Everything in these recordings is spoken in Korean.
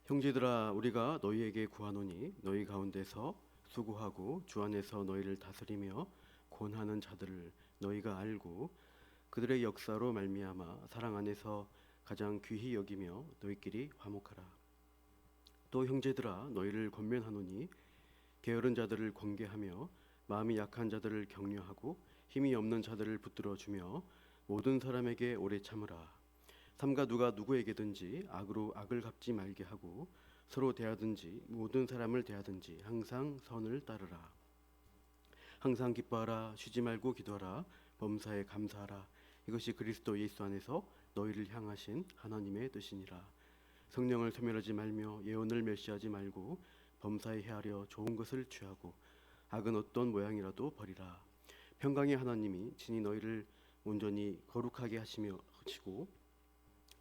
형제들아, 우리가 너희에게 구하노니 너희 가운데서 수고하고 주 안에서 너희를 다스리며 권하는 자들을 너희가 알고 그들의 역사로 말미암아 사랑 안에서 가장 귀히 여기며 너희끼리 화목하라. 또 형제들아, 너희를 권면하노니 게으른 자들을 권계하며 마음이 약한 자들을 격려하고 힘이 없는 자들을 붙들어 주며 모든 사람에게 오래 참으라. 삼가 누가 누구에게든지 악으로 악을 갚지 말게 하고 서로 대하든지 모든 사람을 대하든지 항상 선을 따르라. 항상 기뻐하라. 쉬지 말고 기도하라. 범사에 감사하라. 이것이 그리스도 예수 안에서 너희를 향하신 하나님의 뜻이니라. 성령을 소멸하지 말며 예언을 멸시하지 말고 범사에 헤아려 좋은 것을 취하고 악은 어떤 모양이라도 버리라. 평강의 하나님이 친히 너희를 온전히 거룩하게 하시며 하시고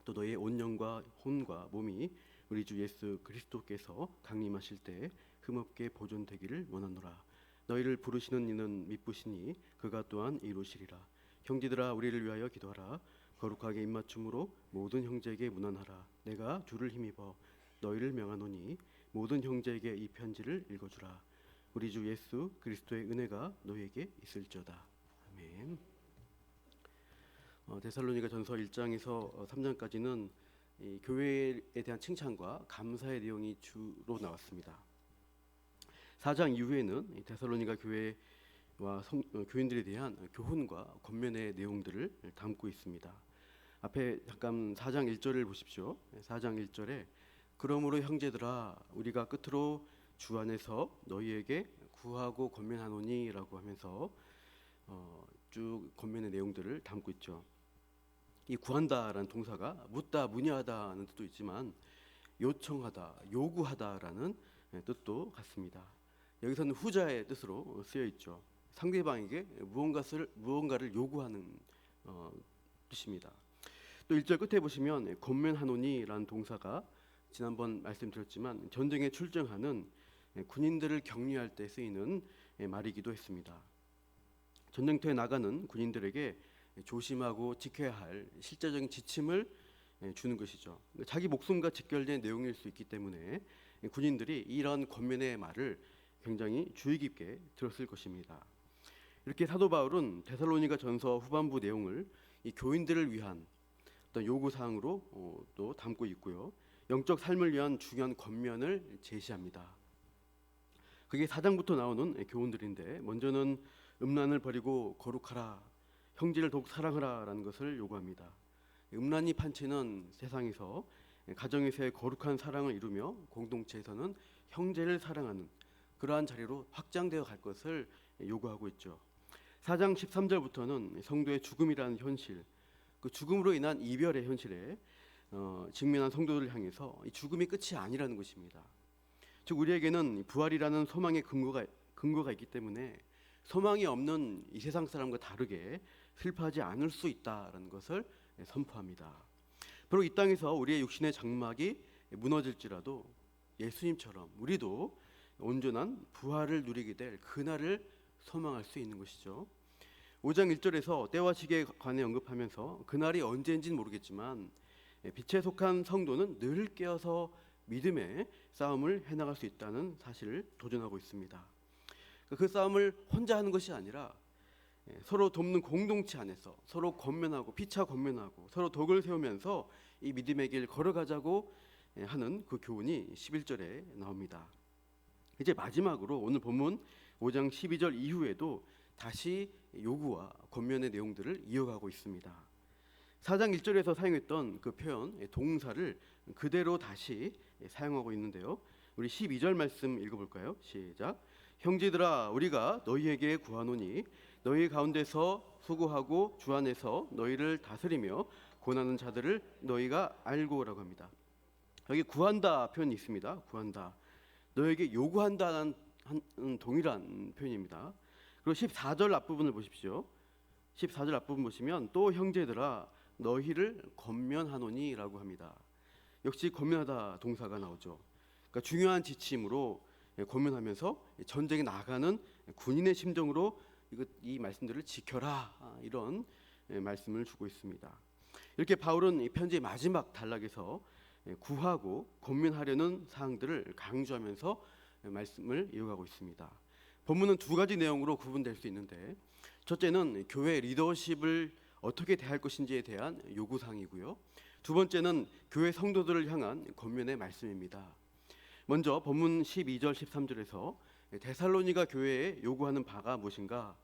또 너희의 온 영과 혼과 몸이 우리 주 예수 그리스도께서 강림하실 때 흠없게 보존되기를 원하노라. 너희를 부르시는 이는 미쁘시니 그가 또한 이루시리라. 형제들아, 우리를 위하여 기도하라. 거룩하게 입맞춤으로 모든 형제에게 문안하라. 내가 주를 힘입어 너희를 명하노니 모든 형제에게 이 편지를 읽어주라. 우리 주 예수 그리스도의 은혜가 너희에게 있을지어다. 아멘. 데살로니가 전서 1장에서 3장까지는 이 교회에 대한 칭찬과 감사의 내용이 주로 나왔습니다. 4장 이후에는 데살로니가 교회와 교인들에 대한 교훈과 권면의 내용들을 담고 있습니다. 앞에 잠깐 4장 1절을 보십시오. 4장 1절에 그러므로 형제들아, 우리가 끝으로 주 안에서 너희에게 구하고 권면하노니 라고 하면서 쭉 권면의 내용들을 담고 있죠. 이 구한다라는 동사가 묻다, 문의하다는 뜻도 있지만 요청하다, 요구하다라는 뜻도 같습니다. 여기서는 후자의 뜻으로 쓰여 있죠. 상대방에게 무언가를 요구하는 뜻입니다. 또 1절 끝에 보시면 권면하노니라는 동사가 지난번 말씀드렸지만 전쟁에 출정하는 군인들을 격려할 때 쓰이는 말이기도 했습니다. 전쟁터에 나가는 군인들에게 조심하고 지켜야 할 실제적인 지침을 주는 것이죠. 자기 목숨과 직결된 내용일 수 있기 때문에 군인들이 이런 권면의 말을 굉장히 주의 깊게 들었을 것입니다. 이렇게 사도 바울은 데살로니가 전서 후반부 내용을 이 교인들을 위한 어떤 요구 사항으로 또 담고 있고요. 영적 삶을 위한 중요한 권면을 제시합니다. 그게 4장부터 나오는 교훈들인데, 먼저는 음란을 버리고 거룩하라, 형제를 더욱 사랑하라라는 것을 요구합니다. 음란이 판치는 세상에서 가정에서의 거룩한 사랑을 이루며 공동체에서는 형제를 사랑하는 그러한 자리로 확장되어 갈 것을 요구하고 있죠. 4장 13절부터는 성도의 죽음이라는 현실, 그 죽음으로 인한 이별의 현실에 직면한 성도들을 향해서 이 죽음이 끝이 아니라는 것입니다. 즉 우리에게는 부활이라는 소망의 근거가 있기 때문에 소망이 없는 이 세상 사람과 다르게 슬퍼하지 않을 수 있다라는 것을 선포합니다. 바로 이 땅에서 우리의 육신의 장막이 무너질지라도 예수님처럼 우리도 온전한 부활을 누리게 될 그날을 소망할 수 있는 것이죠. 5장 1절에서 때와 시기에 관해 언급하면서 그날이 언제인지는 모르겠지만 빛에 속한 성도는 늘 깨어서 믿음의 싸움을 해나갈 수 있다는 사실을 도전하고 있습니다. 그 싸움을 혼자 하는 것이 아니라 서로 돕는 공동체 안에서 서로 권면하고 피차 권면하고 서로 덕을 세우면서 이 믿음의 길 걸어가자고 하는 그 교훈이 11절에 나옵니다. 이제 마지막으로 오늘 본문 5장 12절 이후에도 다시 요구와 권면의 내용들을 이어가고 있습니다. 4장 1절에서 사용했던 그 표현 동사를 그대로 다시 사용하고 있는데요. 우리 12절 말씀 읽어볼까요? 시작. 형제들아, 우리가 너희에게 구하노니 너희 가운데서 수고하고 주 안에서 너희를 다스리며 권하는 자들을 너희가 알고라고 합니다. 여기 구한다 표현이 있습니다. 구한다. 너에게 요구한다는 동일한 표현입니다. 그리고 14절 앞부분을 보십시오. 14절 앞부분 보시면 또 형제들아 너희를 권면하노니 라고 합니다. 역시 권면하다 동사가 나오죠. 그러니까 중요한 지침으로 권면하면서 전쟁에 나가는 군인의 심정으로 이 말씀들을 지켜라, 이런 말씀을 주고 있습니다. 이렇게 바울은 이 편지의 마지막 단락에서 구하고 권면하려는 사항들을 강조하면서 말씀을 이어가고 있습니다. 본문은 두 가지 내용으로 구분될 수 있는데, 첫째는 교회 리더십을 어떻게 대할 것인지에 대한 요구사항이고요. 두 번째는 교회 성도들을 향한 권면의 말씀입니다. 먼저 본문 12절 13절에서 데살로니가 교회에 요구하는 바가 무엇인가,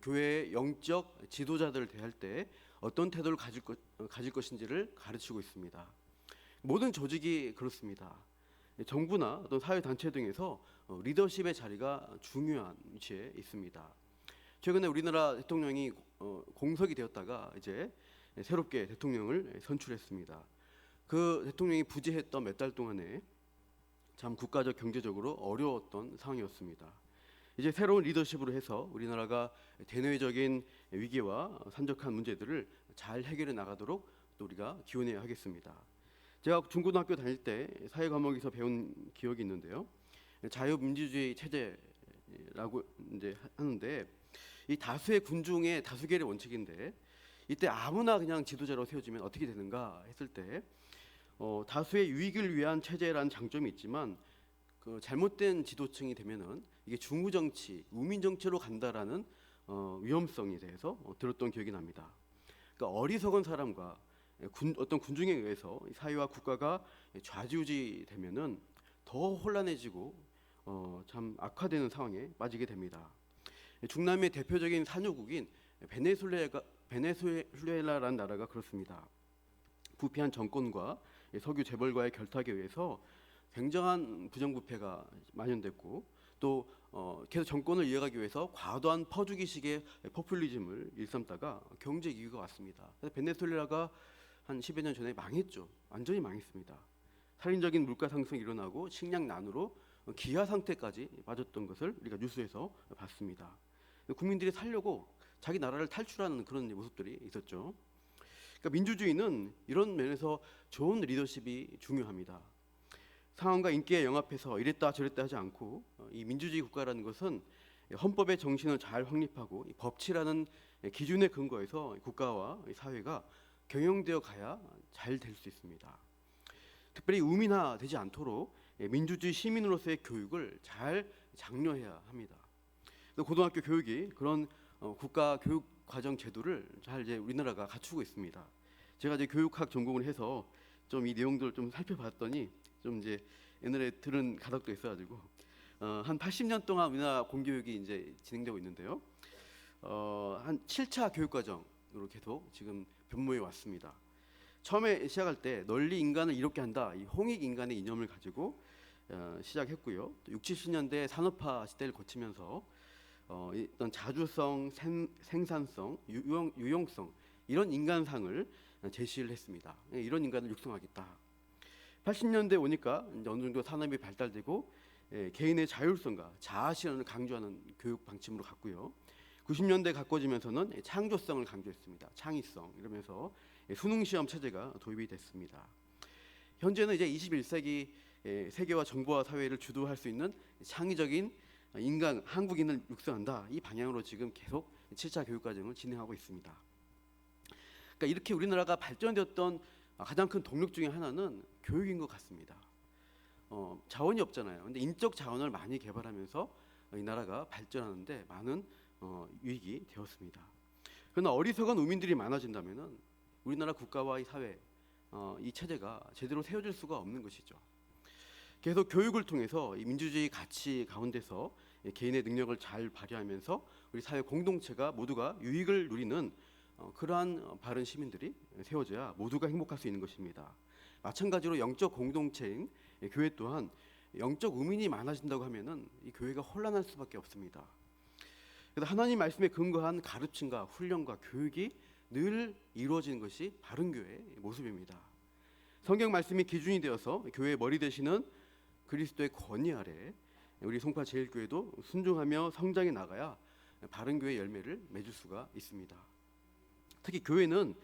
교회의 영적 지도자들을 대할 때 어떤 태도를 가질 것인지를 가르치고 있습니다. 모든 조직이 그렇습니다. 정부나 어떤 사회단체 등에서 리더십의 자리가 중요한 위치에 있습니다. 최근에 우리나라 대통령이 공석이 되었다가 이제 새롭게 대통령을 선출했습니다. 그 대통령이 부재했던 몇 달 동안에 참 국가적 경제적으로 어려웠던 상황이었습니다. 이제 새로운 리더십으로 해서 우리나라가 대내적인 위기와 산적한 문제들을 잘 해결해 나가도록 또 우리가 기원해야 하겠습니다. 제가 중고등학교 다닐 때 사회 과목에서 배운 기억이 있는데요. 자유민주주의 체제라고 이제 하는데, 이 다수의 군중의 다수결의 원칙인데, 이때 아무나 그냥 지도자로 세워지면 어떻게 되는가 했을 때, 다수의 유익을 위한 체제라는 장점이 있지만 그 잘못된 지도층이 되면은 이게 중우 정치, 우민 정치로 간다라는 위험성에 대해서 들었던 기억이 납니다. 그러니까 어리석은 사람과 어떤 군중에 의해서 사회와 국가가 좌지우지 되면은 더 혼란해지고 참 악화되는 상황에 빠지게 됩니다. 중남미의 대표적인 산유국인 베네수엘라라는 나라가 그렇습니다. 부패한 정권과 석유 재벌과의 결탁에 의해서 굉장한 부정부패가 만연됐고, 또 계속 정권을 이어가기 위해서 과도한 퍼주기식의 포퓰리즘을 일삼다가 경제 위기가 왔습니다. 그래서 베네수엘라가 한 10여 년 전에 망했죠. 완전히 망했습니다. 살인적인 물가 상승이 일어나고 식량 난으로 기아 상태까지 빠졌던 것을 우리가 뉴스에서 봤습니다. 국민들이 살려고 자기 나라를 탈출하는 그런 모습들이 있었죠. 그러니까 민주주의는 이런 면에서 좋은 리더십이 중요합니다. 상황과 인기에 영합해서 이랬다 저랬다 하지 않고, 이 민주주의 국가라는 것은 헌법의 정신을 잘 확립하고 이 법치라는 기준에 근거해서 국가와 사회가 경영되어 가야 잘 될 수 있습니다. 특별히 우민화되지 않도록 민주주의 시민으로서의 교육을 잘 장려해야 합니다. 고등학교 교육이 그런 국가 교육 과정 제도를 잘 이제 우리나라가 갖추고 있습니다. 제가 이제 교육학 전공을 해서 좀 이 내용들을 좀 살펴봤더니 좀 이제 옛날에 들은 가닥도 있어가지고 한 80년 동안 우리나라 공교육이 이제 진행되고 있는데요. 한 7차 교육 과정으로 계속 지금 변모해 왔습니다. 처음에 시작할 때 널리 인간을 이롭게 한다, 이 홍익 인간의 이념을 가지고 시작했고요. 또 60, 70년대 산업화 시대를 거치면서 어떤 자주성, 생산성, 유용성 이런 인간상을 제시를 했습니다. 이런 인간을 육성하겠다. 80년대 오니까 이제 어느 정도 산업이 발달되고 개인의 자율성과 자아실현을 강조하는 교육 방침으로 갔고요. 90년대 가꿔지면서는 창조성을 강조했습니다. 창의성 이러면서 수능 시험 체제가 도입이 됐습니다. 현재는 이제 21세기 세계와 정보화 사회를 주도할 수 있는 창의적인 인간, 한국인을 육성한다. 이 방향으로 지금 계속 7차 교육 과정을 진행하고 있습니다. 그러니까 이렇게 우리나라가 발전되었던 가장 큰 동력 중에 하나는 교육인 것 같습니다. 자원이 없잖아요. 근데 인적 자원을 많이 개발하면서 이 나라가 발전하는데 많은 유익이 되었습니다. 그러나 어리석은 우민들이 많아진다면은 우리나라 국가와 이 사회, 이 체제가 제대로 세워질 수가 없는 것이죠. 계속 교육을 통해서 이 민주주의 가치 가운데서 개인의 능력을 잘 발휘하면서 우리 사회 공동체가 모두가 유익을 누리는 그러한 바른 시민들이 세워져야 모두가 행복할 수 있는 것입니다. 마찬가지로 영적 공동체인 교회 또한 영적 우민이 많아진다고 하면은 이 교회가 혼란할 수밖에 없습니다. 그래서 하나님 말씀에 근거한 가르침과 훈련과 교육이 늘 이루어지는 것이 바른 교회의 모습입니다. 성경 말씀이 기준이 되어서 교회의 머리 되시는 그리스도의 권위 아래 우리 송파 제일교회도 순종하며 성장해 나가야 바른 교회의 열매를 맺을 수가 있습니다. 특히 교회는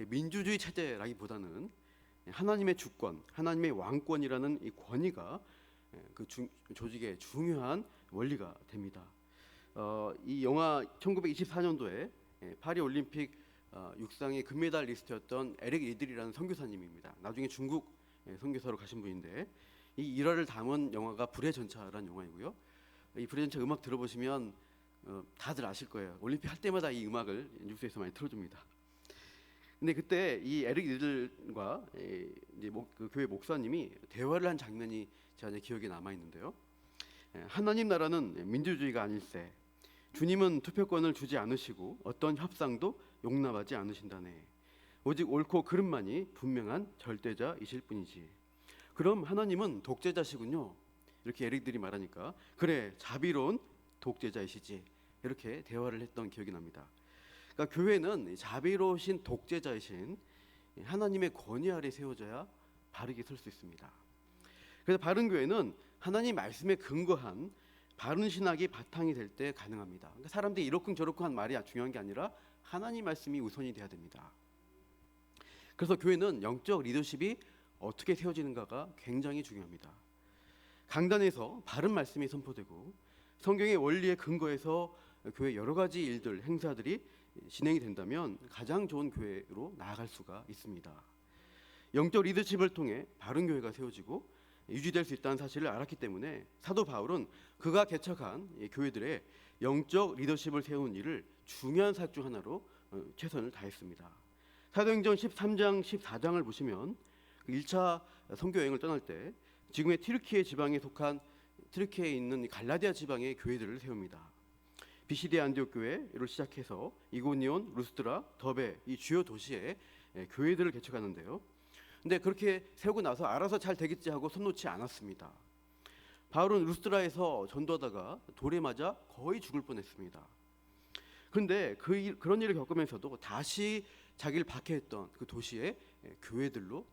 민주주의 체제라기보다는 하나님의 주권, 하나님의 왕권이라는 이 권위가 그 조직의 중요한 원리가 됩니다. 이 영화 1924년도에 파리 올림픽 육상의 금메달 리스트였던 에릭 리들이라는 선교사님입니다. 나중에 중국 선교사로 가신 분인데 이 일화를 담은 영화가 불의 전차라는 영화이고요. 이 불의 전차 음악 들어보시면 다들 아실 거예요. 올림픽 할 때마다 이 음악을 뉴스에서 많이 틀어줍니다. 근데 그때 이 에릭 리들과 이제 그 교회 목사님이 대화를 한 장면이 제 기억에 남아 있는데요. 하나님 나라는 민주주의가 아닐세. 주님은 투표권을 주지 않으시고 어떤 협상도 용납하지 않으신다네. 오직 옳고 그름만이 분명한 절대자이실 뿐이지. 그럼 하나님은 독재자시군요. 이렇게 에릭들이 말하니까 그래 자비로운 독재자이시지. 이렇게 대화를 했던 기억이 납니다. 그러니까 교회는 자비로우신 독재자이신 하나님의 권위 아래 세워져야 바르게 설 수 있습니다. 그래서 바른 교회는 하나님 말씀에 근거한 바른 신학이 바탕이 될 때 가능합니다. 그러니까 사람들이 이러쿵저러쿵 한 말이 중요한 게 아니라 하나님 말씀이 우선이 돼야 됩니다. 그래서 교회는 영적 리더십이 어떻게 세워지는가가 굉장히 중요합니다. 강단에서 바른 말씀이 선포되고 성경의 원리에 근거해서 교회 여러 가지 일들, 행사들이 진행이 된다면 가장 좋은 교회로 나아갈 수가 있습니다. 영적 리더십을 통해 바른 교회가 세워지고 유지될 수 있다는 사실을 알았기 때문에 사도 바울은 그가 개척한 교회들의 영적 리더십을 세우는 일을 중요한 사역 중 하나로 최선을 다했습니다. 사도행전 13장 14장을 보시면 1차 선교 여행을 떠날 때 지금의 튀르키예 지방에 속한 튀르키예에 있는 갈라디아 지방의 교회들을 세웁니다. 비시디아 안디옥 교회를 시작해서 이고니온, 루스드라, 더베 이 주요 도시에 교회들을 개척하는데요. 근데 그렇게 세우고 나서 알아서 잘 되겠지 하고 손 놓지 않았습니다. 바울은 루스드라에서 전도하다가 돌에 맞아 거의 죽을 뻔했습니다. 그런데 그런 일을 겪으면서도 다시 자기를 박해했던 그 도시의 교회들로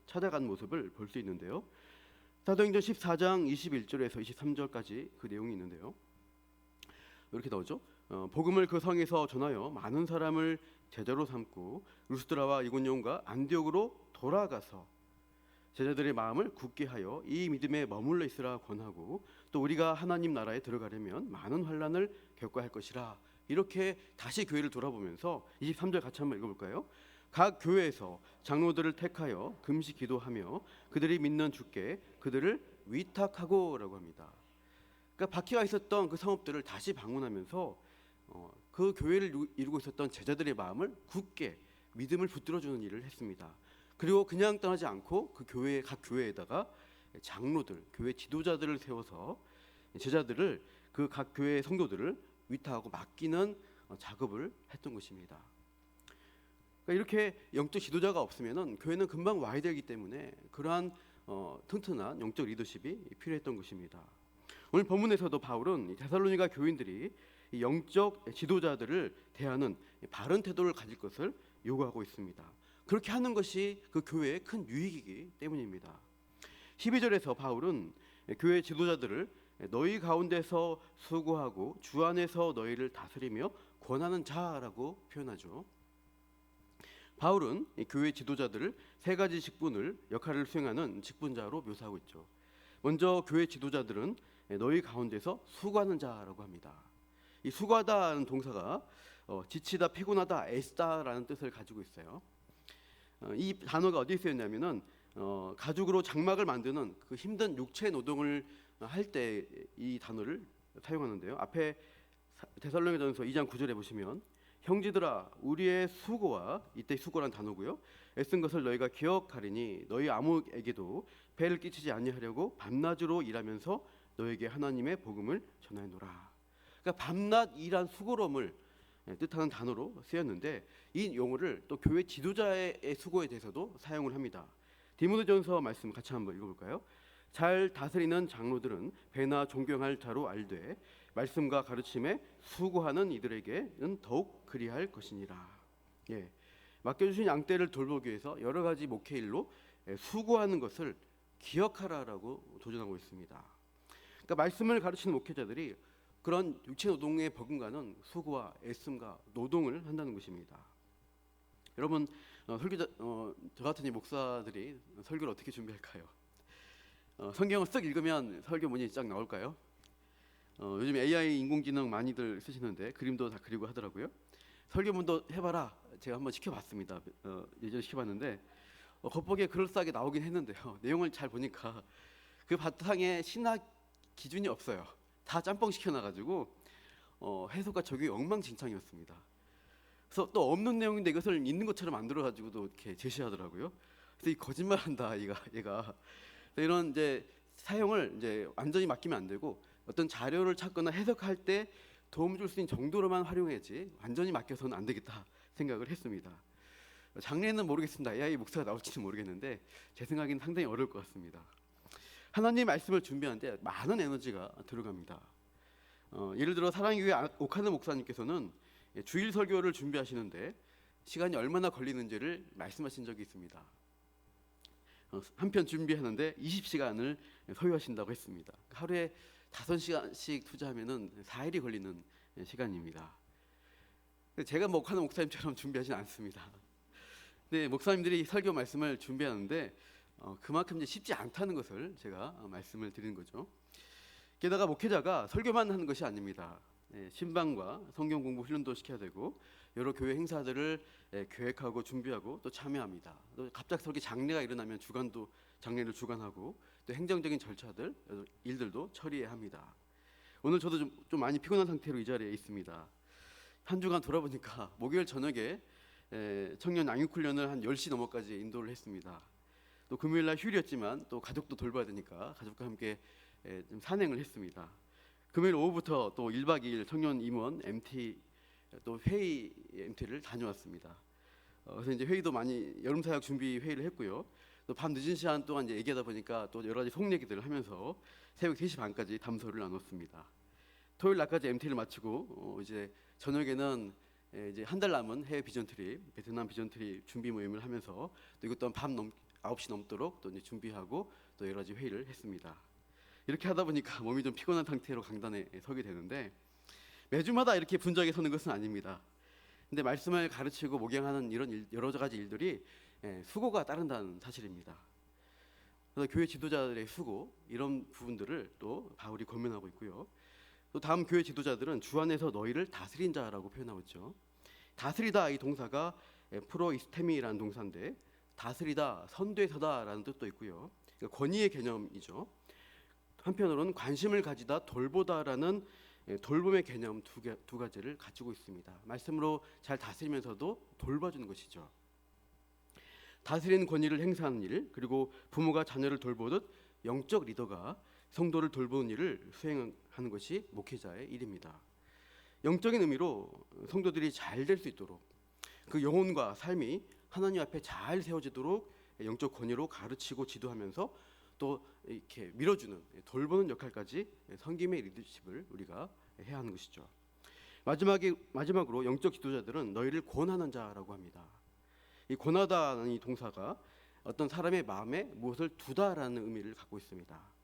찾아간 모습을 볼 수 있는데요. 사도행전 14장 21절에서 23절까지 그 내용이 있는데요. 이렇게 나오죠. 복음을 그 성에서 전하여 많은 사람을 제자로 삼고 루스드라와 이고니온과 안디옥으로 돌아가서 제자들의 마음을 굳게 하여 이 믿음에 머물러 있으라 권하고 또 우리가 하나님 나라에 들어가려면 많은 환난을 겪어야 할 것이라. 이렇게 다시 교회를 돌아보면서 23절 같이 한번 읽어볼까요? 각 교회에서 장로들을 택하여 금식 기도하며 그들이 믿는 주께 그들을 위탁하고 라고 합니다. 그러니까 박해가 있었던 그 성읍들을 다시 방문하면서 그 교회를 이루고 있었던 제자들의 마음을 굳게 믿음을 붙들어주는 일을 했습니다. 그리고 그냥 떠나지 않고 그 교회 각 교회에다가 장로들, 교회 지도자들을 세워서 제자들을 그 각 교회 성도들을 위탁하고 맡기는 작업을 했던 것입니다. 그러니까 이렇게 영적 지도자가 없으면은 교회는 금방 와야 되기 때문에 그러한 튼튼한 영적 리더십이 필요했던 것입니다. 오늘 본문에서도 바울은 데살로니가 교인들이 영적 지도자들을 대하는 바른 태도를 가질 것을 요구하고 있습니다. 그렇게 하는 것이 그 교회의 큰 유익이기 때문입니다. 12절에서 바울은 교회 지도자들을 너희 가운데서 수고하고 주 안에서 너희를 다스리며 권하는 자라고 표현하죠. 바울은 교회 지도자들을 세 가지 직분을 역할을 수행하는 직분자로 묘사하고 있죠. 먼저 교회 지도자들은 너희 가운데서 수고하는 자라고 합니다. 이 수고하다는 동사가 지치다, 피곤하다, 애쓰다라는 뜻을 가지고 있어요. 이 단어가 어디에 쓰였냐면은 가죽으로 장막을 만드는 그 힘든 육체 노동을 할 때 이 단어를 사용하는데요. 앞에 데살로니가전서 2장 9절에 보시면 형제들아 우리의 수고와 이때 수고란 단어고요. 애쓴 것을 너희가 기억하리니 너희 아무에게도 배를 끼치지 아니하려고 밤낮으로 일하면서 너에게 하나님의 복음을 전하노라. 그러니까 밤낮 일한 수고로움을 뜻하는 단어로 쓰였는데 이 용어를 또 교회 지도자의 수고에 대해서도 사용을 합니다. 디모데전서 말씀 같이 한번 읽어볼까요? 잘 다스리는 장로들은 배나 존경할 자로 알되 말씀과 가르침에 수고하는 이들에게는 더욱 그리할 것이니라. 맡겨주신 양떼를 돌보기 위해서 여러 가지 목회일로 수고하는 것을 기억하라라고 조전하고 있습니다. 그러니까 말씀을 가르치는 목회자들이 그런 육체 노동에 버금가는 수고와 애씀과 노동을 한다는 것입니다. 여러분 설교자 저 같은 이 목사들이 설교를 어떻게 준비할까요? 성경을 쓱 읽으면 설교문이 쫙 나올까요? 요즘 AI 인공지능 많이들 쓰시는데 그림도 다 그리고 하더라고요. 설교문도 해봐라. 제가 한번 시켜봤습니다. 예전에 시켜봤는데 겉보기에 그럴싸하게 나오긴 했는데요. 내용을 잘 보니까 그 바탕에 신학 기준이 없어요. 다 짬뽕 시켜놔가지고 해석과 적용이 엉망진창이었습니다. 그래서 또 없는 내용인데 이것을 있는 것처럼 만들어가지고도 이렇게 제시하더라고요. 그래서 이 거짓말한다 얘가. 그래서 이런 이제 사용을 이제 완전히 맡기면 안 되고 어떤 자료를 찾거나 해석할 때 도움 줄 수 있는 정도로만 활용해야지 완전히 맡겨서는 안 되겠다 생각을 했습니다. 장래는 모르겠습니다. AI 목사가 나올지는 모르겠는데 제 생각에는 상당히 어려울 것 같습니다. 하나님 말씀을 준비하는데 많은 에너지가 들어갑니다. 예를 들어 사랑교회 오카드 목사님께서는 주일 설교를 준비하시는데 시간이 얼마나 걸리는지를 말씀하신 적이 있습니다. 한 편 준비하는데 20시간을 소요하신다고 했습니다. 하루에 5시간씩 투자하면은 4일이 걸리는 시간입니다. 제가 오카드 목사님처럼 준비하진 않습니다. 근데 목사님들이 설교 말씀을 준비하는데 그만큼 이제 쉽지 않다는 것을 제가 말씀을 드리는 거죠. 게다가 목회자가 설교만 하는 것이 아닙니다. 신방과 성경 공부 훈련도 시켜야 되고 여러 교회 행사들을 계획하고 준비하고 또 참여합니다. 또 갑작스럽게 장례가 일어나면 장례를 주관하고 또 행정적인 절차들 일들도 처리해야 합니다. 오늘 저도 좀 많이 피곤한 상태로 이 자리에 있습니다. 한 주간 돌아보니까 목요일 저녁에 청년 양육훈련을 한 10시 넘어까지 인도를 했습니다. 또 금요일날 휴일이었지만 또 가족도 돌봐야 되니까 가족과 함께 좀 산행을 했습니다. 금요일 오후부터 또 1박 2일 청년 임원 MT 또 회의 MT를 다녀왔습니다. 그래서 이제 회의도 많이 여름사역 준비 회의를 했고요. 또 밤 늦은 시간 동안 이제 얘기하다 보니까 또 여러 가지 속 얘기들을 하면서 새벽 3시 반까지 담소를 나눴습니다. 토요일 날까지 MT를 마치고 이제 저녁에는 이제 한 달 남은 해외 비전 트립, 베트남 비전 트립 준비 모임을 하면서 또 이것 또한 밤 9시 넘도록 또 이제 준비하고 또 여러 가지 회의를 했습니다. 이렇게 하다 보니까 몸이 좀 피곤한 상태로 강단에 서게 되는데 매주마다 이렇게 분주하게 서는 것은 아닙니다. 근데 말씀을 가르치고 목양하는 이런 여러 가지 일들이 수고가 따른다는 사실입니다. 그래서 교회 지도자들의 수고 이런 부분들을 또 바울이 권면하고 있고요. 또 다음 교회 지도자들은 주 안에서 너희를 다스린 자라고 표현하고 있죠. 다스리다 이 동사가 프로이스테미라는 동사인데 다스리다, 선두에 서다라는 뜻도 있고요. 그러니까 권위의 개념이죠. 한편으로는 관심을 가지다, 돌보다라는 돌봄의 개념 두 가지를 가지고 있습니다. 말씀으로 잘 다스리면서도 돌봐주는 것이죠. 다스리는 권위를 행사하는 일, 그리고 부모가 자녀를 돌보듯 영적 리더가 성도를 돌보는 일을 수행하는 것이 목회자의 일입니다. 영적인 의미로 성도들이 잘 될 수 있도록 그 영혼과 삶이 하나님 앞에 잘 세워지도록 영적 권위로 가르치고 지도하면서 또 이렇게 밀어주는 돌보는 역할까지 섬김의 리더십을 우리가 해야 하는 것이죠. 마지막으로 영적 지도자들은 너희를 권하는 자라고 합니다. 이 권하다는 이 동사가 어떤 사람의 마음에 무엇을 두다라는 의미를 갖고 있습니다.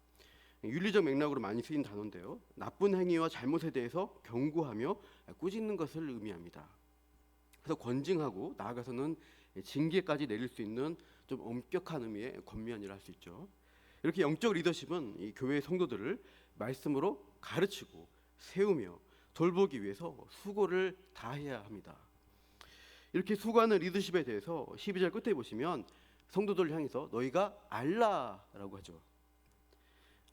윤리적 맥락으로 많이 쓰인 단어인데요. 나쁜 행위와 잘못에 대해서 경고하며 꾸짖는 것을 의미합니다. 그래서 권징하고 나아가서는 징계까지 내릴 수 있는 좀 엄격한 의미의 권면이라 할 수 있죠. 이렇게 영적 리더십은 이 교회의 성도들을 말씀으로 가르치고 세우며 돌보기 위해서 수고를 다해야 합니다. 이렇게 수고하는 리더십에 대해서 12절 끝에 보시면 성도들을 향해서 너희가 알라라고 하죠.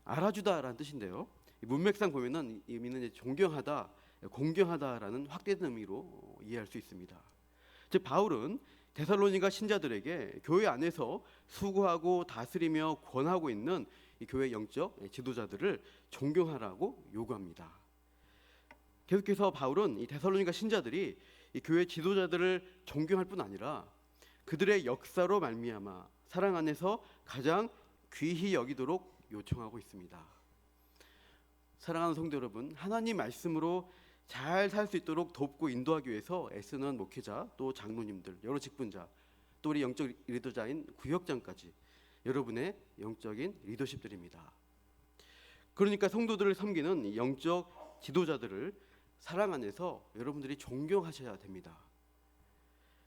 알아주다라는 뜻인데요. 문맥상 보면은 이 의미는 존경하다, 공경하다라는 확대된 의미로 이해할 수 있습니다. 즉 바울은 데살로니가 신자들에게 교회 안에서 수고하고 다스리며 권하고 있는 이 교회 영적 지도자들을 존경하라고 요구합니다. 계속해서 바울은 이 데살로니가 신자들이 이 교회 지도자들을 존경할 뿐 아니라 그들의 역사로 말미암아 사랑 안에서 가장 귀히 여기도록 요청하고 있습니다. 사랑하는 성도 여러분, 하나님 말씀으로 잘 살 수 있도록 돕고 인도하기 위해서 애쓰는 목회자, 또 장로님들, 여러 직분자, 또 우리 영적 리더자인 구역장까지 여러분의 영적인 리더십들입니다. 그러니까 성도들을 섬기는 이 영적 지도자들을 사랑 안에서 여러분들이 존경하셔야 됩니다.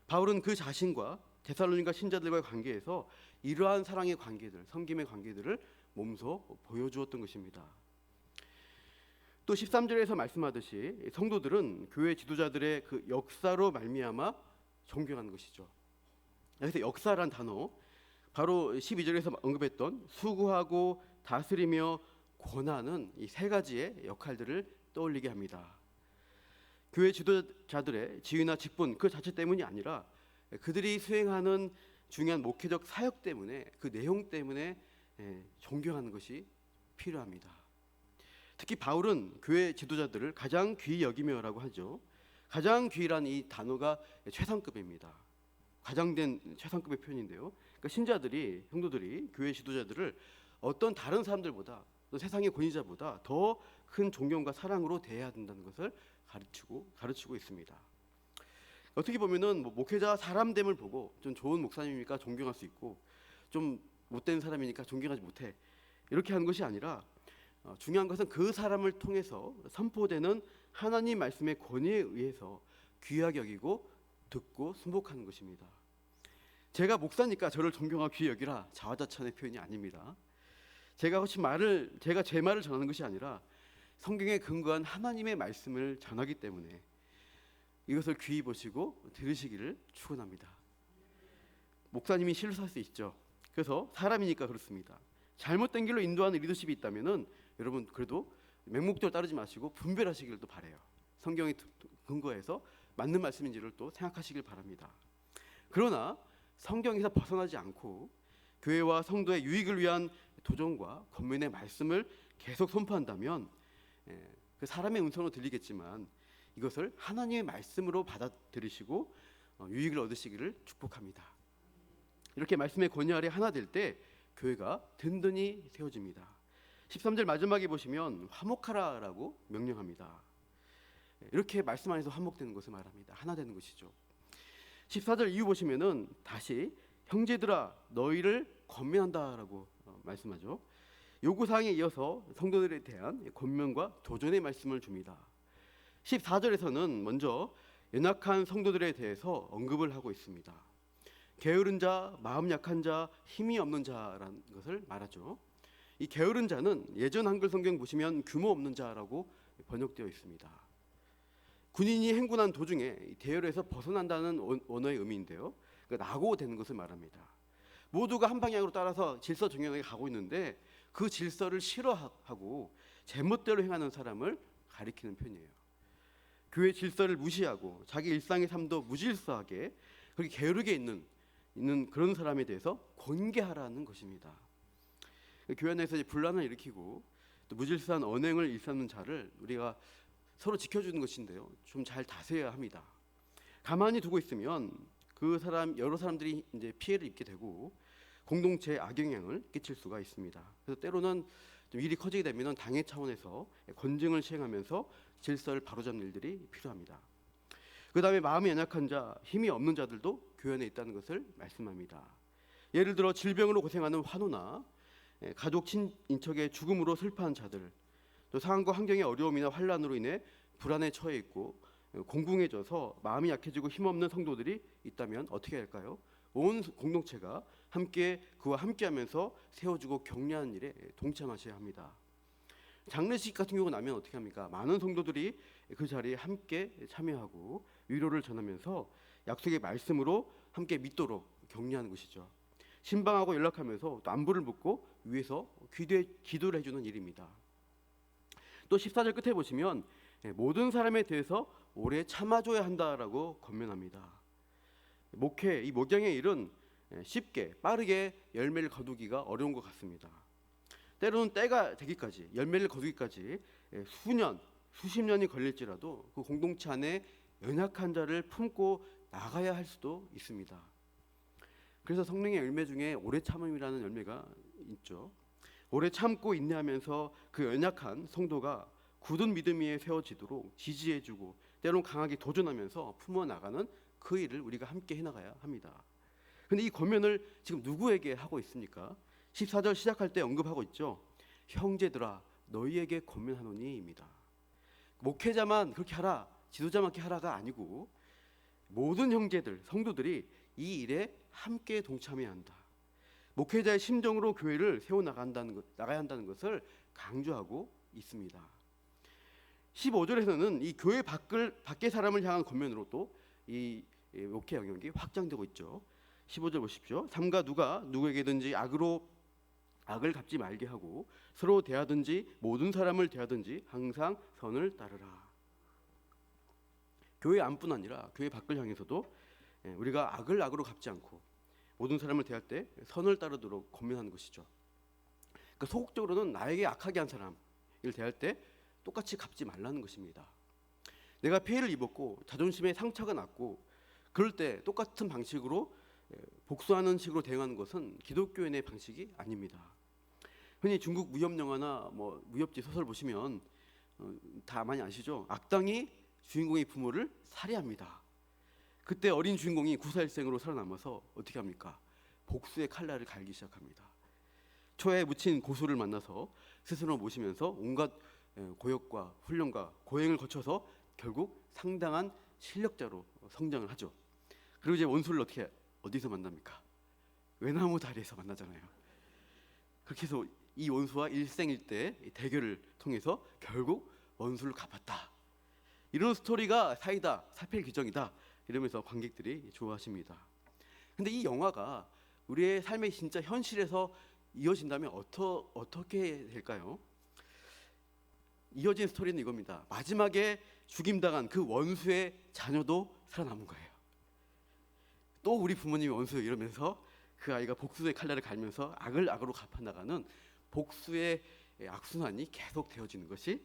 바울은 그 자신과 데살로니가 신자들과의 관계에서 이러한 사랑의 관계들, 섬김의 관계들을 몸소 보여주었던 것입니다. 또 13절에서 말씀하듯이 성도들은 교회 지도자들의 그 역사로 말미암아 존경하는 것이죠. 그래서 역사란 단어, 바로 12절에서 언급했던 수구하고 다스리며 권하는 이 세 가지의 역할들을 떠올리게 합니다. 교회 지도자들의 지위나 직분 그 자체 때문이 아니라 그들이 수행하는 중요한 목회적 사역 때문에, 그 내용 때문에 존경하는 것이 필요합니다. 특히 바울은 교회 지도자들을 가장 귀히 여기며라고 하죠. 가장 귀히란 이 단어가 최상급입니다. 과장된 최상급의 표현인데요. 그러니까 신자들이, 성도들이 교회 지도자들을 어떤 다른 사람들보다, 또 세상의 권위자보다 더 큰 존경과 사랑으로 대해야 된다는 것을 가르치고 있습니다. 어떻게 보면은 목회자 사람됨을 보고 좀 좋은 목사님이니까 존경할 수 있고, 좀 못된 사람이니까 존경하지 못해, 이렇게 하는 것이 아니라 중요한 것은 그 사람을 통해서 선포되는 하나님 말씀의 권위에 의해서 귀하게 여기고 듣고 순복하는 것입니다. 제가 목사니까 저를 존경하고 귀히 여기라, 자화자찬의 표현이 아닙니다. 제가 제 말을 전하는 것이 아니라 성경에 근거한 하나님의 말씀을 전하기 때문에 이것을 귀히 보시고 들으시기를 축원합니다. 목사님이 실수할 수 있죠. 그래서 사람이니까 그렇습니다. 잘못된 길로 인도하는 리더십이 있다면은 여러분 그래도 맹목적으로 따르지 마시고 분별하시기를 또 바라요. 성경에 근거해서 맞는 말씀인지를 또 생각하시길 바랍니다. 그러나 성경에서 벗어나지 않고 교회와 성도의 유익을 위한 도전과 권면의 말씀을 계속 선포한다면 그 사람의 음성으로 들리겠지만 이것을 하나님의 말씀으로 받아들이시고 유익을 얻으시기를 축복합니다. 이렇게 말씀의 권위 아래 하나 될 때 교회가 든든히 세워집니다. 13절 마지막에 보시면 화목하라라고 명령합니다. 이렇게 말씀 안에서 화목되는 것을 말합니다. 하나 되는 것이죠. 14절 이후 보시면은 다시 형제들아 너희를 권면한다라고 말씀하죠. 요구사항에 이어서 성도들에 대한 권면과 도전의 말씀을 줍니다. 14절에서는 먼저 연약한 성도들에 대해서 언급을 하고 있습니다. 게으른 자, 마음 약한 자, 힘이 없는 자라는 것을 말하죠. 이 게으른 자는 예전 한글 성경 보시면 규모 없는 자라고 번역되어 있습니다. 군인이 행군한 도중에 대열에서 벗어난다는 언어의 의미인데요. 그러니까 낙오되는 것을 말합니다. 모두가 한 방향으로 따라서 질서 정연하게 가고 있는데 그 질서를 싫어하고 제멋대로 행하는 사람을 가리키는 표현이에요. 교회 질서를 무시하고 자기 일상의 삶도 무질서하게 그렇게 게으르게 있는 그런 사람에 대해서 권계하라는 것입니다. 교회 안에서 분란을 일으키고 또 무질서한 언행을 일삼는 자를 우리가 서로 지켜주는 것인데요. 좀 잘 다스려야 합니다. 가만히 두고 있으면 여러 사람들이 이제 피해를 입게 되고 공동체에 악영향을 끼칠 수가 있습니다. 그래서 때로는 좀 일이 커지게 되면 당회 차원에서 권증을 시행하면서 질서를 바로잡는 일들이 필요합니다. 그 다음에 마음이 연약한 자, 힘이 없는 자들도 교회 안에 있다는 것을 말씀합니다. 예를 들어 질병으로 고생하는 환우나 가족 친인척의 죽음으로 슬퍼한 자들, 또 상황과 환경의 어려움이나 환란으로 인해 불안에 처해 있고 공궁해져서 마음이 약해지고 힘없는 성도들이 있다면 어떻게 할까요? 온 공동체가 그와 함께하면서 세워주고 격려하는 일에 동참하셔야 합니다. 장례식 같은 경우가 나면 어떻게 합니까? 많은 성도들이 그 자리에 함께 참여하고 위로를 전하면서 약속의 말씀으로 함께 믿도록 격려하는 것이죠. 신방하고 연락하면서 또 안부를 묻고 위에서 기도를 해주는 일입니다. 또 14절 끝에 보시면 모든 사람에 대해서 오래 참아줘야 한다라고 권면합니다. 이 목양의 일은 쉽게 빠르게 열매를 거두기가 어려운 것 같습니다. 때로는 때가 되기까지, 열매를 거두기까지 수십 년이 걸릴지라도 그 공동체 안에 연약한 자를 품고 나가야 할 수도 있습니다. 그래서 성령의 열매 중에 오래 참음이라는 열매가 있죠. 오래 참고 인내하면서 그 연약한 성도가 굳은 믿음 위에 세워지도록 지지해주고 때로는 강하게 도전하면서 품어나가는 그 일을 우리가 함께 해나가야 합니다. 그런데 이 권면을 지금 누구에게 하고 있습니까? 14절 시작할 때 언급하고 있죠. 형제들아 너희에게 권면하노니입니다. 목회자만 그렇게 하라, 지도자만 그렇게 하라가 아니고 모든 형제들, 성도들이 이 일에 함께 동참해야 한다. 목회자의 심정으로 교회를 나가야 한다는 것을 강조하고 있습니다. 15절에서는 이 교회 밖의 사람을 향한 권면으로 또 이 목회 영역이 확장되고 있죠. 15절 보십시오. 삼가 누가 누구에게든지 악을 갚지 말게 하고 서로 대하든지 모든 사람을 대하든지 항상 선을 따르라. 교회 안뿐 아니라 교회 밖을 향해서도 우리가 악을 악으로 갚지 않고 모든 사람을 대할 때 선을 따르도록 권면하는 것이죠. 그러니까 소극적으로는 나에게 악하게 한 사람을 대할 때 똑같이 갚지 말라는 것입니다. 내가 피해를 입었고 자존심에 상처가 났고 그럴 때 똑같은 방식으로 복수하는 식으로 대응하는 것은 기독교인의 방식이 아닙니다. 흔히 중국 무협 영화나 무협지 소설 보시면 다 많이 아시죠? 악당이 주인공의 부모를 살해합니다. 그때 어린 주인공이 구사일생으로 살아남아서 어떻게 합니까? 복수의 칼날을 갈기 시작합니다. 초에 묻힌 고수를 만나서 스스로 모시면서 온갖 고역과 훈련과 고행을 거쳐서 결국 상당한 실력자로 성장을 하죠. 그리고 이제 원수를 어디서 만납니까? 외나무 다리에서 만나잖아요. 그렇게 해서 이 원수와 일생일대 대결을 통해서 결국 원수를 갚았다. 이런 스토리가 사이다, 사필귀정이다 이러면서 관객들이 좋아하십니다. 근데 이 영화가 우리의 삶의 진짜 현실에서 이어진다면 어떻게 될까요? 이어진 스토리는 이겁니다. 마지막에 죽임당한 그 원수의 자녀도 살아남은 거예요. 또 우리 부모님이 원수 이러면서 그 아이가 복수의 칼날을 갈면서 악을 악으로 갚아나가는 복수의 악순환이 계속 되어지는 것이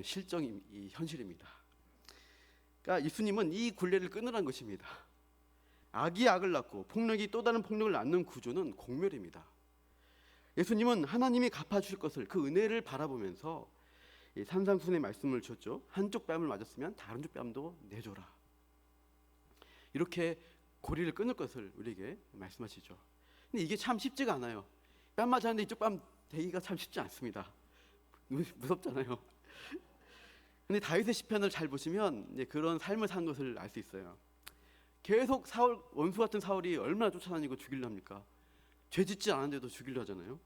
실정이 현실입니다. 그러니까 예수님은 이 굴레를 끊으라는 것입니다. 악이 악을 낳고 폭력이 또 다른 폭력을 낳는 구조는 공멸입니다. 예수님은 하나님이 갚아주실 것을 그 은혜를 바라보면서 산상순의 말씀을 주셨죠. 한쪽 뺨을 맞았으면 다른 쪽 뺨도 내줘라. 이렇게 고리를 끊을 것을 우리에게 말씀하시죠. 근데 이게 참 쉽지가 않아요. 뺨 맞았는데 이쪽 뺨 대기가 참 쉽지 않습니다. 무섭잖아요. 근데 다윗의 시편을 잘 보시면 이제 그런 삶을 산 것을 알 수 있어요. 계속 원수 같은 사울이 얼마나 쫓아다니고 죽이려 합니까? 죄 짓지 않았는데도 죽이려 하잖아요.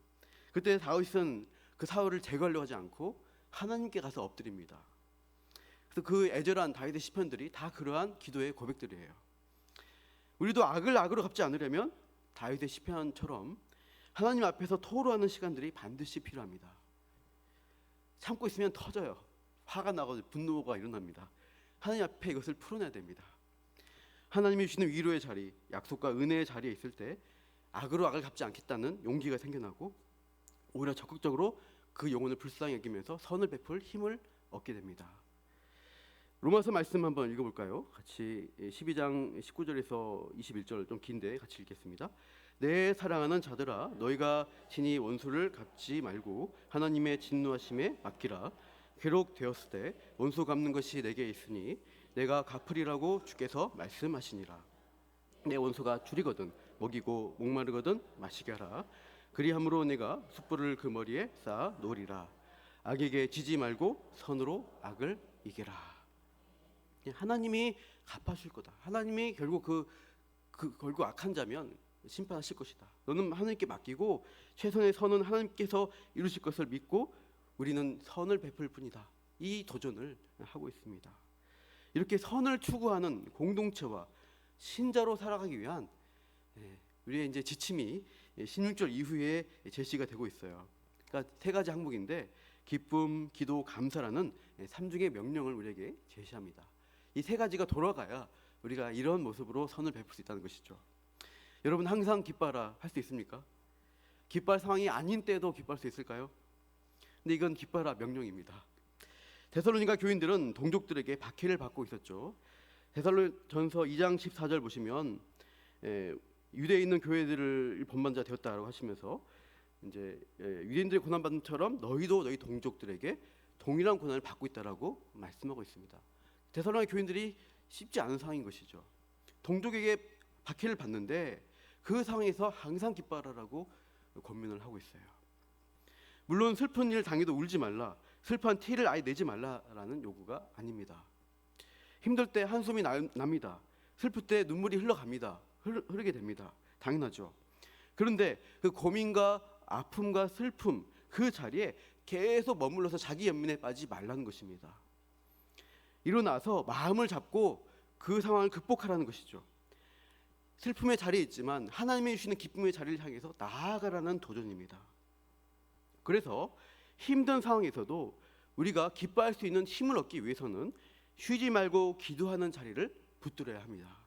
그때 다윗은 그 사울을 제거하려 하지 않고 하나님께 가서 엎드립니다. 그래서 그 애절한 다윗의 시편들이 다 그러한 기도의 고백들이에요. 우리도 악을 악으로 갚지 않으려면 다윗의 시편처럼 하나님 앞에서 토로하는 시간들이 반드시 필요합니다. 참고 있으면 터져요. 화가 나고 분노가 일어납니다. 하나님 앞에 이것을 풀어내야 됩니다. 하나님이 주시는 위로의 자리, 약속과 은혜의 자리에 있을 때 악으로 악을 갚지 않겠다는 용기가 생겨나고 오히려 적극적으로 그 영혼을 불쌍히 여기면서 선을 베풀 힘을 얻게 됩니다. 로마서 말씀 한번 읽어볼까요? 같이 12장 19절에서 21절 좀 긴데 같이 읽겠습니다. 내 사랑하는 자들아 너희가 친히 원수를 갚지 말고 하나님의 진노하심에 맡기라. 괴록되었을 때 원수 갚는 것이 내게 있으니 내가 갚으리라고 주께서 말씀하시니라. 내 원수가 줄이거든 먹이고 목마르거든 마시게 하라. 그리함으로 내가 숯불을 그 머리에 쌓아 놓으리라. 악에게 지지 말고 선으로 악을 이겨라. 하나님이 갚아줄 거다. 하나님이 결국 결국 악한 자면 심판하실 것이다. 너는 하나님께 맡기고 최선의 선은 하나님께서 이루실 것을 믿고 우리는 선을 베풀 뿐이다. 이 도전을 하고 있습니다. 이렇게 선을 추구하는 공동체와 신자로 살아가기 위한 우리의 이제 지침이 16절 이후에 제시가 되고 있어요. 그러니까 세 가지 항목인데 기쁨, 기도, 감사라는 3중의 명령을 우리에게 제시합니다. 이 세 가지가 돌아가야 우리가 이런 모습으로 선을 베풀 수 있다는 것이죠. 여러분 항상 기뻐하라 할 수 있습니까? 기뻐할 상황이 아닌 때도 기뻐할 수 있을까요? 근데 이건 기뻐하라 명령입니다. 데살로니가 교인들은 동족들에게 박해를 받고 있었죠. 데살로전서 2장 14절 보시면 유대에 있는 교회들을 본반자 되었다라고 하시면서 이제 유대인들의 고난 받은 처럼 너희도 너희 동족들에게 동일한 고난을 받고 있다라고 말씀하고 있습니다. 데살로니가 교인들이 쉽지 않은 상황인 것이죠. 동족에게 박해를 받는데 그 상황에서 항상 기뻐하라라고 권면을 하고 있어요. 물론 슬픈 일 당해도 울지 말라, 슬픈 티를 아예 내지 말라라는 요구가 아닙니다. 힘들 때 한숨이 납니다. 슬플 때 눈물이 흘러갑니다. 흐르게 됩니다. 당연하죠. 그런데 그 고민과 아픔과 슬픔 그 자리에 계속 머물러서 자기 연민에 빠지지 말라는 것입니다. 일어나서 마음을 잡고 그 상황을 극복하라는 것이죠. 슬픔의 자리에 있지만 하나님이 주시는 기쁨의 자리를 향해서 나아가라는 도전입니다. 그래서 힘든 상황에서도 우리가 기뻐할 수 있는 힘을 얻기 위해서는 쉬지 말고 기도하는 자리를 붙들어야 합니다.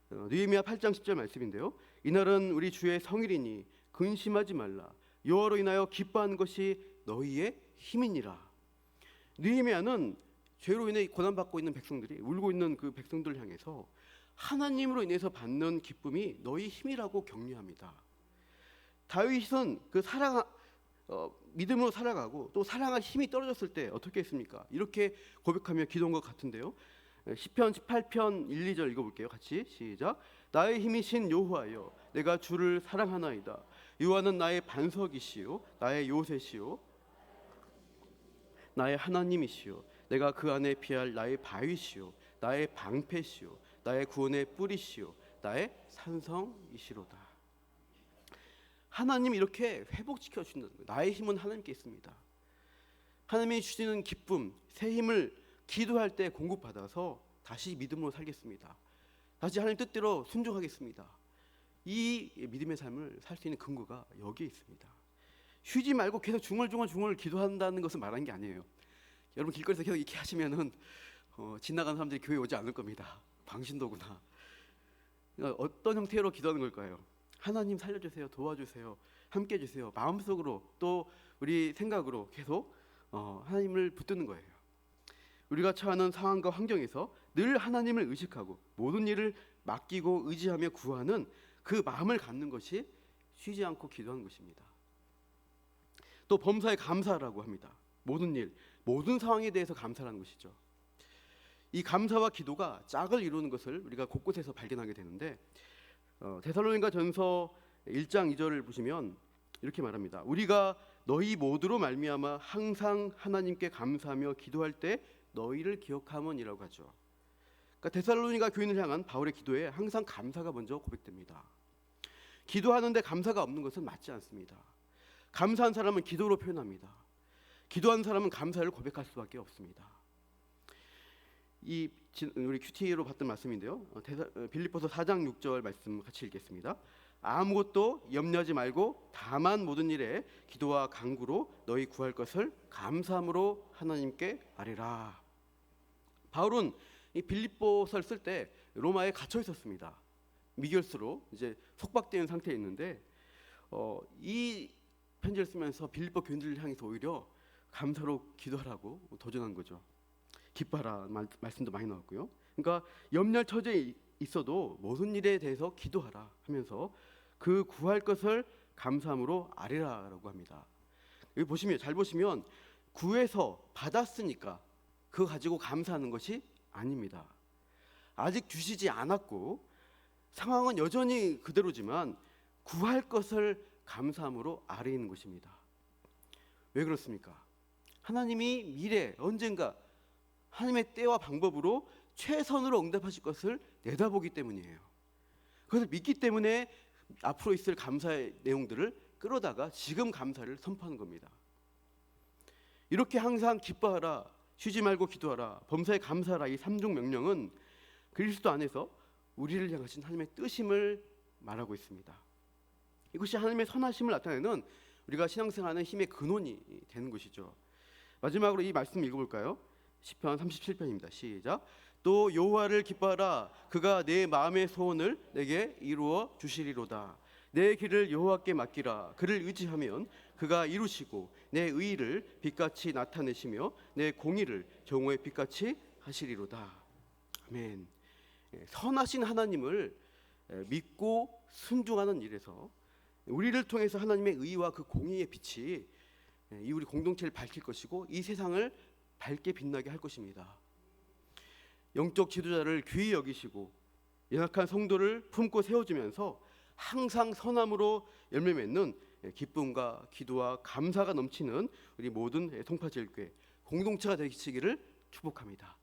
느헤미야 8장 10절 말씀인데요. 이날은 우리 주의 성일이니 근심하지 말라. 여호와로 인하여 기뻐하는 것이 너희의 힘이니라. 느헤미야는 죄로 인해 고난받고 있는 백성들이, 울고 있는 그 백성들을 향해서 하나님으로 인해서 받는 기쁨이 너희 힘이라고 격려합니다. 다윗은 그 믿음으로 살아가고 또 사랑할 힘이 떨어졌을 때 어떻게 했습니까? 이렇게 고백하며 기도한 것 같은데요. 시편 18편 1, 2절 읽어볼게요. 같이 시작. 나의 힘이신 여호와여, 내가 주를 사랑하나이다. 여호와는 나의 반석이시요 나의 요새시요 나의 하나님이시요 내가 그 안에 피할 나의 바위시요 나의 방패시요 나의 구원의 뿌리시요 나의 산성이시로다. 하나님이 이렇게 회복시켜 주신다는 거예요. 나의 힘은 하나님께 있습니다. 하나님이 주시는 기쁨, 새 힘을 기도할 때 공급받아서 다시 믿음으로 살겠습니다. 다시 하나님 뜻대로 순종하겠습니다. 이 믿음의 삶을 살 수 있는 근거가 여기에 있습니다. 쉬지 말고 계속 중얼중얼 기도한다는 것은 말하는 게 아니에요. 여러분 길거리에서 계속 이렇게 하시면은 지나가는 사람들이 교회 오지 않을 겁니다. 방신도구나. 그러니까 어떤 형태로 기도하는 걸까요? 하나님 살려주세요, 도와주세요, 함께 해주세요. 마음속으로 또 우리 생각으로 계속 하나님을 붙드는 거예요. 우리가 처하는 상황과 환경에서 늘 하나님을 의식하고 모든 일을 맡기고 의지하며 구하는 그 마음을 갖는 것이 쉬지 않고 기도하는 것입니다. 또 범사에 감사라고 합니다. 모든 일, 모든 상황에 대해서 감사라는 것이죠. 이 감사와 기도가 짝을 이루는 것을 우리가 곳곳에서 발견하게 되는데 데살로니가 전서 1장 2절을 보시면 이렇게 말합니다. 우리가 너희 모두로 말미암아 항상 하나님께 감사하며 기도할 때 너희를 기억함은이라고 하죠. 그러니까 데살로니가 교인을 향한 바울의 기도에 항상 감사가 먼저 고백됩니다. 기도하는데 감사가 없는 것은 맞지 않습니다. 감사한 사람은 기도로 표현합니다. 기도하는 사람은 감사를 고백할 수밖에 없습니다. 우리 QT로 봤던 말씀인데요. 빌립보서 4장 6절 말씀 같이 읽겠습니다. 아무것도 염려하지 말고 다만 모든 일에 기도와 간구로 너희 구할 것을 감사함으로 하나님께 아뢰라. 바울은 이 빌립보서를 쓸 때 로마에 갇혀 있었습니다. 미결수로 이제 속박되는 상태에 있는데 이 편지를 쓰면서 빌립보 교인들을 향해서 오히려 감사로 기도하라고 도전한 거죠. 기뻐하라 말씀도 많이 나왔고요. 그러니까 염려할 처지에 있어도 모든 일에 대해서 기도하라 하면서 그 구할 것을 감사함으로 아뢰라라고 합니다. 여기 보시면 잘 보시면 구해서 받았으니까 그거 가지고 감사하는 것이 아닙니다. 아직 주시지 않았고 상황은 여전히 그대로지만 구할 것을 감사함으로 아뢰는 것입니다. 왜 그렇습니까? 하나님이 미래 언젠가 하나님의 때와 방법으로 최선으로 응답하실 것을 내다보기 때문이에요. 그것을 믿기 때문에 앞으로 있을 감사의 내용들을 끌어다가 지금 감사를 선포하는 겁니다. 이렇게 항상 기뻐하라, 쉬지 말고 기도하라, 범사에 감사하라, 이 3중 명령은 그리스도 안에서 우리를 향하신 하나님의 뜻임을 말하고 있습니다. 이것이 하나님의 선하심을 나타내는 우리가 신앙생활하는 힘의 근원이 되는 것이죠. 마지막으로 이 말씀 읽어볼까요? 시편 37편입니다. 시작. 또 여호와를 기뻐하라. 그가 내 마음의 소원을 내게 이루어 주시리로다. 내 길을 여호와께 맡기라. 그를 의지하면 그가 이루시고 내 의의를 빛같이 나타내시며 내 공의를 정오의 빛같이 하시리로다. 아멘. 선하신 하나님을 믿고 순종하는 일에서 우리를 통해서 하나님의 의와 그 공의의 빛이 이 우리 공동체를 밝힐 것이고 이 세상을 밝게 빛나게 할 것입니다. 영적 지도자를 귀히 여기시고 연약한 성도를 품고 세워주면서 항상 선함으로 열매 맺는 기쁨과 기도와 감사가 넘치는 우리 모든 송파제일교회 공동체가 되시기를 축복합니다.